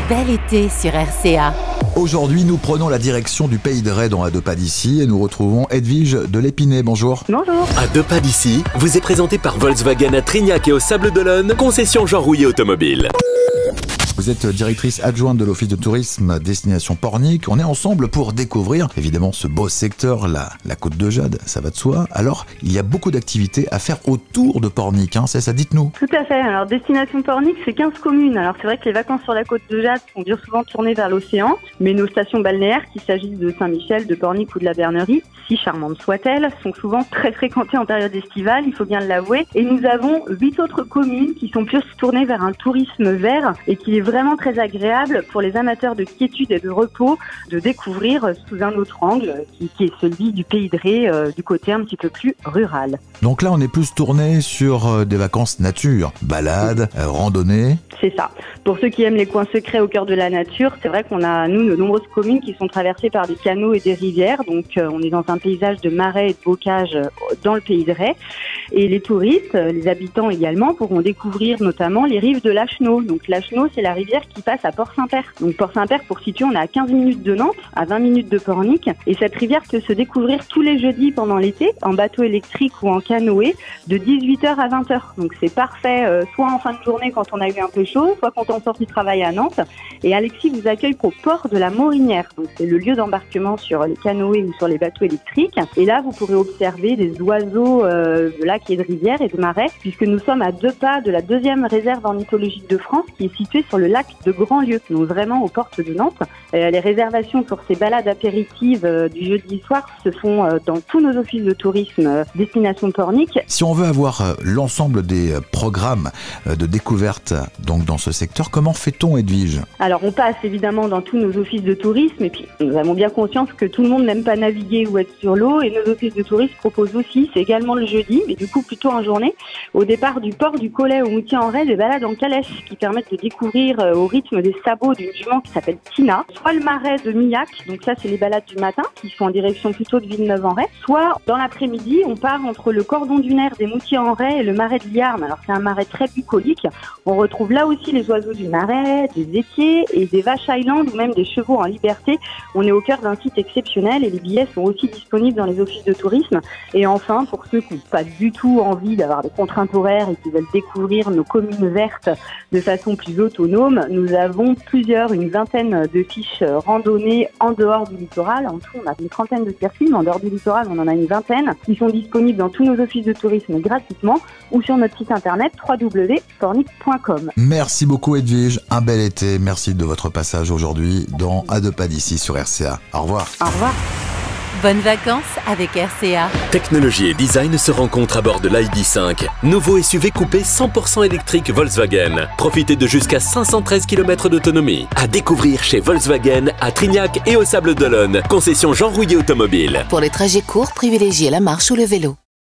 bel été sur RCA. Aujourd'hui, nous prenons la direction du Pays de Ré dans À deux pas d'ici et nous retrouvons Edwige de l'Épinay. Bonjour. Bonjour. À deux pas d'ici vous est présenté par Volkswagen à Trignac et au Sable d'Olonne, concession Jean Rouillet Automobile. Vous êtes directrice adjointe de l'Office de tourisme Destination Pornic. On est ensemble pour découvrir évidemment ce beau secteur, la Côte de Jade, ça va de soi. Alors, il y a beaucoup d'activités à faire autour de Pornic, c'est ça, dites-nous. Tout à fait. Alors, Destination Pornic, c'est 15 communes. Alors, c'est vrai que les vacances sur la Côte de Jade sont souvent tournées vers l'océan, mais nos stations balnéaires, qu'il s'agisse de Saint-Michel, de Pornic ou de la Bernerie, si charmantes soient-elles, sont souvent très fréquentées en période estivale, il faut bien l'avouer. Et nous avons 8 autres communes qui sont plus tournées vers un tourisme vert et qui est vraiment très agréable pour les amateurs de quiétude et de repos de découvrir sous un autre angle qui est celui du Pays de Ré, du côté un petit peu plus rural. Donc là, on est plus tourné sur des vacances nature, balades, randonnées. C'est ça. Pour ceux qui aiment les coins secrets au cœur de la nature, c'est vrai qu'on a, nous, de nombreuses communes qui sont traversées par des canaux et des rivières. Donc, on est dans un paysage de marais et de bocage dans le Pays de Ré. Et les touristes, les habitants également, pourront découvrir notamment les rives de l'Acheneau. Donc, l'Acheneau, c'est la rivière qui passe à Port-Saint-Père. Donc, Port-Saint-Père, pour situer, on est à 15 minutes de Nantes, à 20 minutes de Pornic. Et cette rivière peut se découvrir tous les jeudis pendant l'été, en bateau électrique ou en canoë, de 18h à 20h. Donc, c'est parfait, soit en fin de journée quand on a eu un peu chaud, soit quand on sort du travail à Nantes. Et Alexis vous accueille au port de la Morinière. Donc, c'est le lieu d'embarquement sur les canoës ou sur les bateaux électriques. Et là, vous pourrez observer des oiseaux de lacs et de rivières et de marais, puisque nous sommes à 2 pas de la 2e réserve ornithologique de France, qui est située sur le lac de Grandlieu, donc vraiment aux portes de Nantes. Les réservations pour ces balades apéritives du jeudi soir se font dans tous nos offices de tourisme Destination Pornic. Si on veut avoir l'ensemble des programmes de découverte donc dans ce secteur, comment fait-on, Edwige? Alors, on passe évidemment dans tous nos offices de tourisme, et puis nous avons bien conscience que tout le monde n'aime pas naviguer ou être sur l'eau, et nos offices de tourisme proposent aussi, c'est également le jeudi, mais du coup plutôt en journée, au départ du port du Collet au Moutier-en-Ré, des balades en calèche qui permettent de découvrir au rythme des sabots d'une jument qui s'appelle Tina, soit le marais de Millac, donc ça c'est les balades du matin qui sont en direction plutôt de Villeneuve-en-Ré, soit dans l'après-midi on part entre le cordon dunaire des Moutiers-en-Ré et le marais de Liarme. Alors c'est un marais très bucolique, on retrouve là aussi les oiseaux du marais, des équiers et des vaches highland ou même des chevaux en liberté. On est au cœur d'un site exceptionnel et les billets sont aussi disponibles dans les offices de tourisme. Et enfin, pour ceux qui n'ont pas du tout envie d'avoir des contraintes horaires et qui veulent découvrir nos communes vertes de façon plus autonome, nous avons une vingtaine de fiches randonnées en dehors du littoral. En tout, on a une trentaine de circuits, mais en dehors du littoral, on en a une vingtaine qui sont disponibles dans tous nos offices de tourisme gratuitement ou sur notre site internet www.pornic.com. Merci beaucoup, Edwige. Un bel été. Merci de votre passage aujourd'hui dans À deux pas d'ici sur RCA. Au revoir. Au revoir. Bonnes vacances avec RCA. Technologie et design se rencontrent à bord de l'ID5. Nouveau SUV coupé 100% électrique Volkswagen. Profitez de jusqu'à 513 km d'autonomie. À découvrir chez Volkswagen à Trignac et au Sable d'Olonne. Concession Jean Rouillet Automobile. Pour les trajets courts, privilégiez la marche ou le vélo.